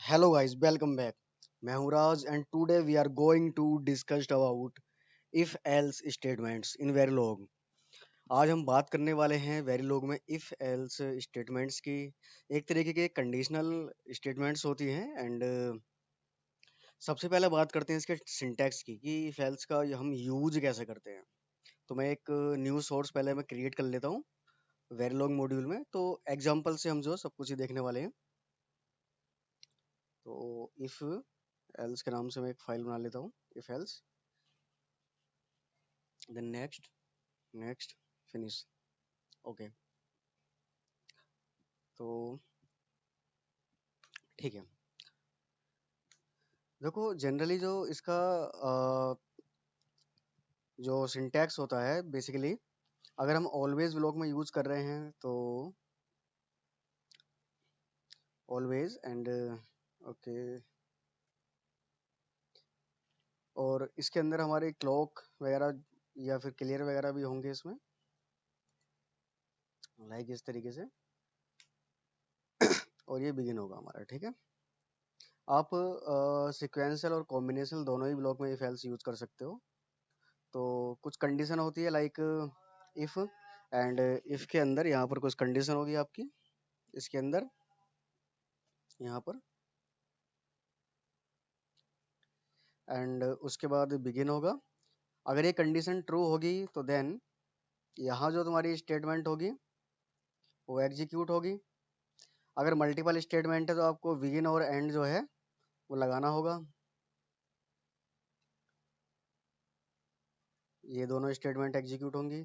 Hello guys, welcome back. मैं हूं Raj and today we are going to discuss about if else statements in Verilog. आज हम बात करने वाले हैं वेरिलोग में इफ एल्स स्टेटमेंट्स की। एक तरीके के कंडीशनल स्टेटमेंट्स होती हैं एंड सबसे पहले बात करते हैं इसके सिंटैक्स की कि इफ एल्स का हम यूज कैसे करते हैं। तो मैं एक न्यू सोर्स पहले मैं क्रिएट कर लेता हूँ वेरिलोग मॉड्यूल में। तो एग्जांपल से हम जो सब कुछ ही देखने वाले हैं। तो इफ एल्स के नाम से मैं एक फाइल बना लेता हूँ, if else, then next, next, finish. Okay, तो ठीक है। देखो जनरली जो इसका जो सिंटैक्स होता है बेसिकली, अगर हम ऑलवेज ब्लॉक में यूज कर रहे हैं तो ऑलवेज एंड ओके, और इसके अंदर हमारे क्लॉक वगैरह या फिर क्लियर वगैरह भी होंगे इसमें, लाइक इस तरीके से। और ये बिगिन होगा हमारा, ठीक है। आप सिक्वेंशियल और कॉम्बिनेशनल दोनों ही ब्लॉक में इफ एल्स यूज कर सकते हो। तो कुछ कंडीशन होती है लाइक इफ, एंड इफ के अंदर यहाँ पर कुछ कंडीशन होगी आपकी इसके अंदर, यहाँ पर, एंड उसके बाद बिगिन होगा। अगर ये कंडीशन ट्रू होगी तो देन यहाँ जो तुम्हारी स्टेटमेंट होगी वो एग्जीक्यूट होगी। अगर मल्टीपल स्टेटमेंट है तो आपको बिगिन और एंड जो है वो लगाना होगा। ये दोनों स्टेटमेंट एग्जीक्यूट होंगी।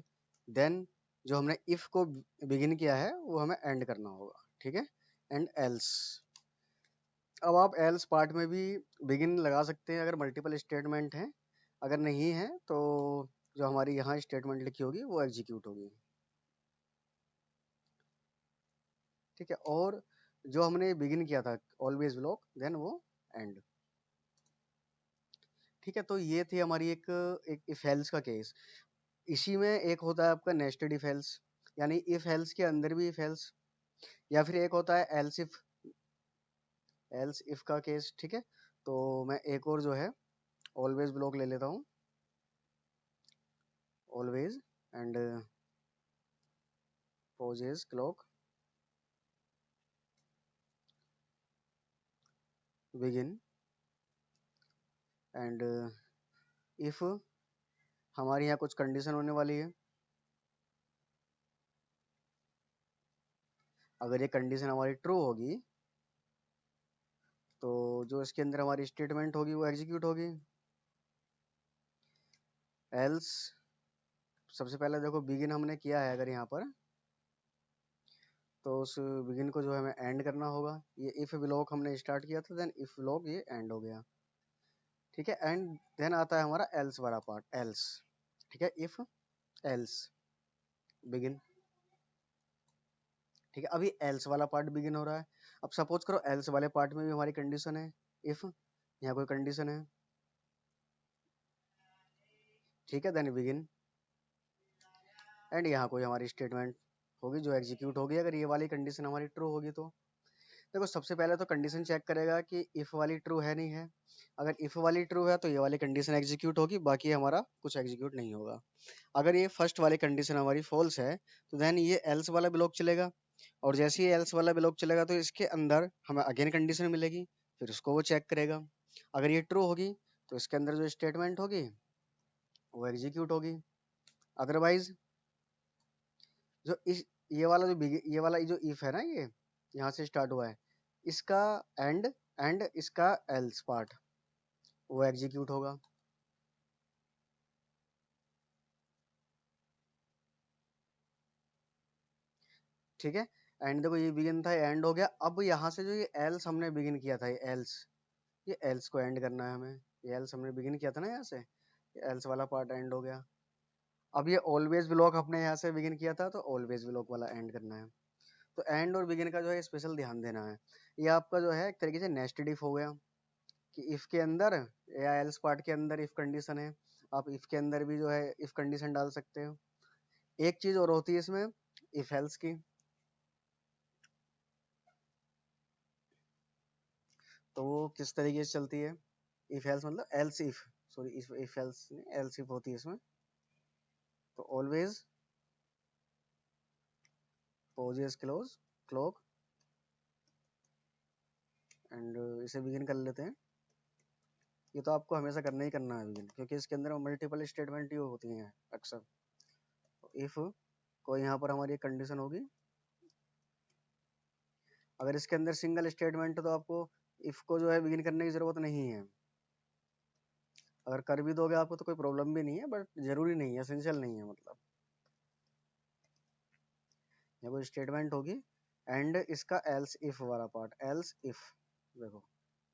देन जो हमने इफ को बिगिन किया है वो हमें एंड करना होगा, ठीक है। एंड एल्स, अब आप एल्स पार्ट में भी बिगिन लगा सकते हैं अगर मल्टीपल स्टेटमेंट हैं। अगर नहीं है तो जो हमारी यहाँ स्टेटमेंट लिखी होगी वो एग्जीक्यूट होगी, ठीक है। और जो हमने बिगिन किया था ऑलवेज ब्लॉक, देन वो एंड, ठीक है। तो ये थी हमारी एक एक इफ एल्स का केस। इसी में एक होता है आपका नेस्टेड इफ एल्स, यानी इफ एल्स के अंदर भी इफ एल्स, या फिर एक होता है एल्स इफ का केस, ठीक है। तो मैं एक और जो है ऑलवेज ब्लॉक ले लेता हूँ, always and posedge clock begin, end if हमारे यहाँ कुछ कंडीशन होने वाली है। अगर ये कंडीशन हमारी ट्रू होगी तो जो इसके अंदर हमारी स्टेटमेंट होगी वो एग्जीक्यूट होगी। एल्स, सबसे पहले देखो बिगिन हमने किया है अगर यहाँ पर, तो उस बिगिन को जो है हमें एंड करना होगा। ये इफ ब्लॉक हमने स्टार्ट किया था, देन इफ ब्लॉक ये एंड हो गया, ठीक है। एंड देन आता है हमारा एल्स वाला पार्ट, एल्स, ठीक है। इफ एल्स बिगिन, ठीक है। अभी एल्स वाला पार्ट बिगिन हो रहा है। अब सपोज करो एल्स वाले पार्ट में भी हमारी कंडीशन है इफ, यहाँ कोई कंडीशन है, ठीक है। देन बिगिन, एंड यहाँ कोई हमारी स्टेटमेंट होगी जो एग्जीक्यूट होगी अगर ये वाली कंडीशन हमारी ट्रू होगी तो। देखो सबसे पहले तो कंडीशन चेक करेगा कि इफ वाली ट्रू है नहीं है। अगर इफ वाली ट्रू है तो ये वाली कंडीशन एग्जीक्यूट होगी, बाकी हमारा कुछ एग्जीक्यूट नहीं होगा। अगर ये फर्स्ट वाली कंडीशन हमारी फॉल्स है तो देन ये एल्स वाला ब्लॉक चलेगा, और जैसे ही एल्स वाला ब्लॉक चलेगा तो इसके अंदर हमें अगेन कंडीशन मिलेगी, फिर उसको वो चेक करेगा। अगर ये ट्रू होगी तो इसके अंदर जो स्टेटमेंट होगी वो एग्जीक्यूट होगी। अदरवाइज जो इस ये वाला जो इफ है ना, ये यहाँ से स्टार्ट हुआ है, इसका एंड, एंड इसका एल्स पार्ट वो एग्जीक्यूट होगा, ठीक है। एंड देखो ये बिगिन था, एंड हो गया। अब यहाँ से जो ये एल्स हमने बिगिन किया था, ये एल्स को एंड करना है हमें। ये एल्स हमने बिगिन किया था ना यहाँ से, ये एल्स वाला पार्ट एंड हो गया। अब ये ऑलवेज ब्लॉक अपने यहाँ से बिगिन किया था तो ऑलवेज ब्लॉक वाला एंड करना है। तो एंड और बिगिन का जो है स्पेशल ध्यान देना है। ये आपका जो है एक तरीके से नेस्टेड इफ हो गया, कि इफ के अंदर या एल्स पार्ट के अंदर इफ कंडीशन है, आप इफ के अंदर भी जो है इफ कंडीशन डाल सकते हो। एक चीज और होती है इसमें इफ एल्स की, तो वो किस तरीके से चलती है, इफ एल्स मतलब else if, sorry if else नहीं, एल्स इफ होती है इसमें। तो always posedge close clock, and इसे बिगिन कर लेते हैं। ये तो आपको हमेशा करना ही करना है बिगिन, क्योंकि इसके अंदर मल्टीपल स्टेटमेंट ही होती हैं अक्सर। इफ कोई यहाँ पर हमारी कंडीशन होगी, अगर इसके अंदर सिंगल स्टेटमेंट है तो आपको इफ को जो है बिगिन करने की जरूरत नहीं है। अगर कर भी दोगे आपको तो कोई प्रॉब्लम भी नहीं है, बट जरूरी नहीं है, एसेंशियल नहीं है। मतलब ये कोई स्टेटमेंट होगी, एंड इसका एल्स इफ वाला पार्ट, एल्स इफ, देखो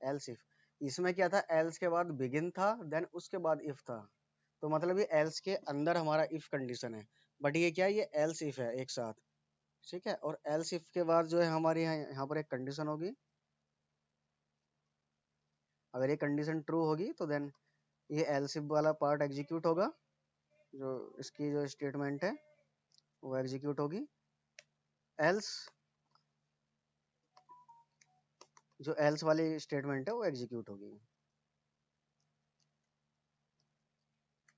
एल्स इफ, इसमें क्या था, एल्स के बाद बिगिन था, देन उसके बाद इफ था। तो मतलब ये एल्स के अंदर हमारा इफ कंडीशन है, बट ये क्या है, ये एल्स इफ है एक साथ। ठीक है, और एल्स इफ के बाद जो है हमारे यहाँ पर एक कंडीशन होगी। अगर ये कंडीशन ट्रू होगी तो देन ये एल्स इफ वाला पार्ट एग्जीक्यूट होगा, जो इसकी जो स्टेटमेंट है वो एग्जीक्यूट होगी। एल्स, जो एल्स वाली स्टेटमेंट है वो एग्जीक्यूट होगी।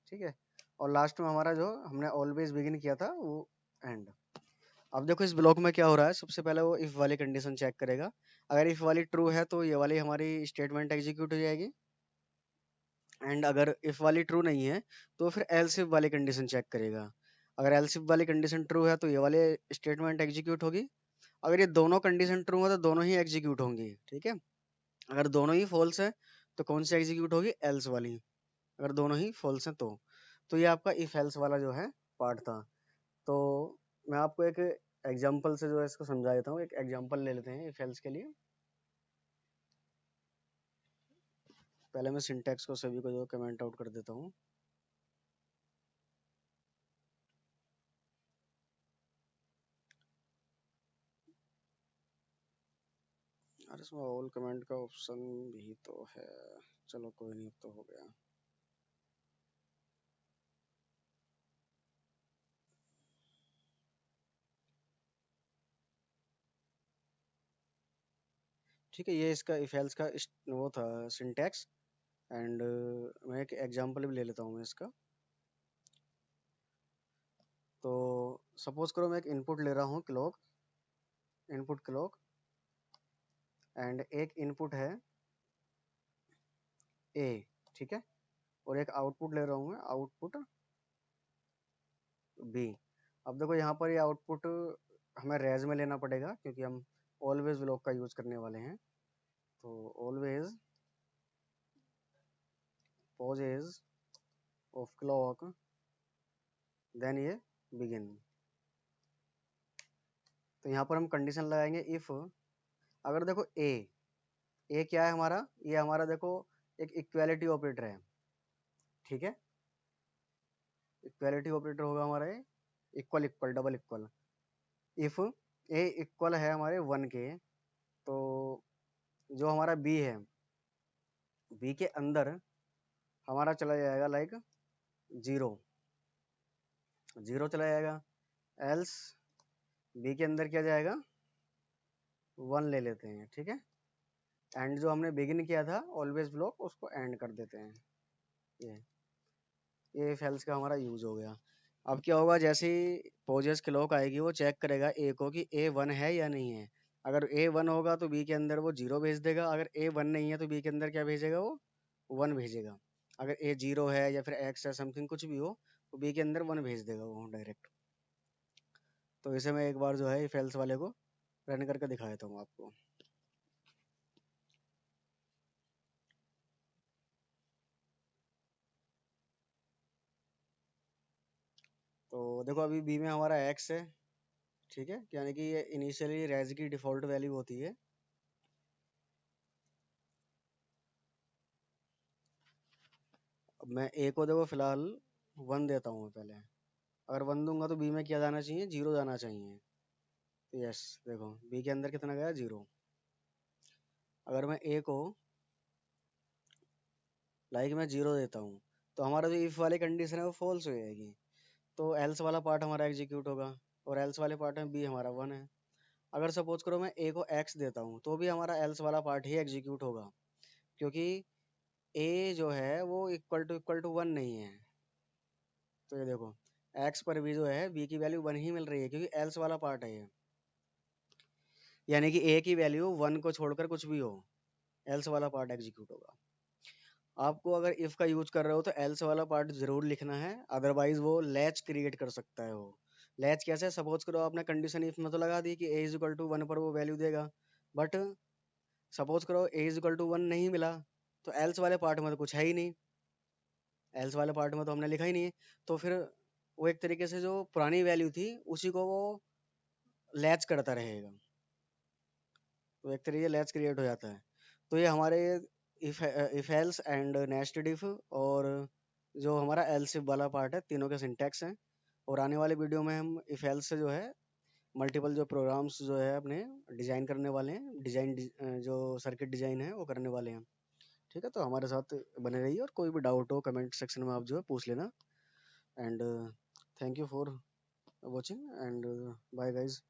ठीक है, और लास्ट में हमारा जो हमने ऑलवेज बिगिन किया था वो एंड। अब देखो इस ब्लॉक में क्या हो रहा है, सबसे पहले वो इफ वाली कंडीशन चेक करेगा। अगर इफ वाली ट्रू है तो ये वाली हमारी स्टेटमेंट एग्जीक्यूट हो जाएगी, एंड अगर इफ वाली ट्रू नहीं है तो फिर एल्स इफ वाली कंडीशन चेक करेगा। अगर एल्स इफ वाली कंडीशन ट्रू है तो ये वाले स्टेटमेंट एग्जीक्यूट होगी। अगर ये दोनों कंडीशन ट्रू है तो दोनों ही एग्जीक्यूट होंगी। ठीक है, अगर दोनों ही फॉल्स है तो कौन सी एग्जीक्यूट होगी, एल्स वाली। अगर दोनों ही फॉल्स हैं तो ये आपका इफ एल्स वाला जो है पार्ट था। तो मैं आपको एक एग्जांपल से जो है इसको समझा देता हूँ। एक एग्जांपल ले लेते हैं इफ एल्स के लिए। पहले मैं सिंटैक्स को सभी को जो कमेंट आउट कर देता हूँ। अरे इसमें ऑल कमेंट का ऑप्शन भी तो है, चलो कोई नहीं, अब तो हो गया। ठीक है, ये इसका इफ एल्स का वो था सिंटैक्स, एंड मैं एक एग्जांपल भी ले लेता हूँ मैं इसका। तो सपोज करो मैं एक इनपुट ले रहा हूँ क्लॉक, इनपुट क्लॉक, एंड एक इनपुट है ए, ठीक है, और एक आउटपुट ले रहा हूँ मैं, आउटपुट बी। अब देखो यहाँ पर ये आउटपुट हमें रेज में लेना पड़ेगा, क्योंकि हम ऑलवेज ब्लॉक का यूज करने वाले हैं। तो always posedge of clock, then ये बिगिन। तो यहाँ पर हम कंडीशन लगाएंगे इफ, अगर देखो ए क्या है हमारा, ये हमारा देखो एक इक्वालिटी ऑपरेटर है। ठीक है, इक्वालिटी ऑपरेटर होगा हमारा ये, equal equal double equal. If A equal है हमारे 1 के, तो जो हमारा बी है, बी के अंदर हमारा चला जाएगा लाइक 0, 0 चला जाएगा। एल्स बी के अंदर क्या जाएगा, 1 ले लेते हैं। ठीक है, एंड जो हमने बिगिन किया था ऑलवेज ब्लॉक, उसको एंड कर देते हैं। ये ये इफ एल्स का हमारा यूज हो गया। अब क्या होगा, जैसे ही पोजेस क्लॉक आएगी वो चेक करेगा ए को कि ए 1 है या नहीं है। अगर ए 1 होगा तो बी के अंदर वो 0 भेज देगा, अगर ए 1 नहीं है तो बी के अंदर क्या भेजेगा, वो 1 भेजेगा। अगर ए 0 है या फिर एक्स है, समथिंग कुछ भी हो, तो बी के अंदर 1 भेज देगा वो डायरेक्ट। तो इसे मैं एक बार जो है इफ एल्स वाले को रन करके दिखा देता हूँ आपको। तो देखो अभी बी में हमारा एक्स है। ठीक है, यानी कि ये इनिशियली रेज की डिफॉल्ट वैल्यू होती है। अब मैं ए को देखो फिलहाल 1 देता हूँ मैं पहले। अगर 1 दूंगा तो बी में क्या जाना चाहिए, 0 जाना चाहिए। तो यस, देखो बी के अंदर कितना गया, 0। अगर मैं ए को लाइक मैं 0 देता हूँ तो हमारा जो इफ वाली कंडीशन है वो फॉल्स हो जाएगी। तो एल्स वाला पार्ट हमारा एग्जीक्यूट होगा, और एल्स वाले पार्ट में बी हमारा 1 है। अगर सपोज करो मैं ए को एक्स देता हूँ तो भी हमारा एल्स वाला पार्ट ही एग्जीक्यूट होगा, क्योंकि ए जो है वो इक्वल टू वन नहीं है। तो ये देखो एक्स पर भी जो है बी की वैल्यू वन ही मिल रही है, क्योंकि एल्स वाला पार्ट है ये, यानी कि ए की वैल्यू वन को छोड़कर कुछ भी हो, एल्स वाला पार्ट एग्जीक्यूट होगा। आपको अगर इफ का यूज कर रहे हो तो एल्स वाला पार्ट जरूर लिखना है, अदरवाइज वो लैच क्रिएट कर सकता है। वो लैच कैसे, सपोज करो आपने कंडीशन इफ में तो लगा दी कि ए इज इक्वल टू वन पर वो वैल्यू देगा, बट सपोज करो ए इज इक्वल टू वन नहीं मिला, तो एल्स वाले पार्ट में तो कुछ है ही नहीं, एल्स वाले पार्ट में तो हमने लिखा ही नहीं है, तो फिर वो एक तरीके से जो पुरानी वैल्यू थी उसी को वो लैच करता रहेगा, तो एक तरीके लैच क्रिएट हो जाता है। तो ये हमारे if else and nested if और जो हमारा एल्स इफ वाला पार्ट है, तीनों के सिंटैक्स हैं। और आने वाले वीडियो में हम इफ एल्स से जो है मल्टीपल जो प्रोग्राम्स जो है अपने डिजाइन करने वाले हैं, जो सर्किट डिजाइन है वो करने वाले हैं। ठीक है, तो हमारे साथ बने रहिए, और कोई भी डाउट हो कमेंट सेक्शन में आप जो है पूछ लेना। And thank you for watching and bye guys.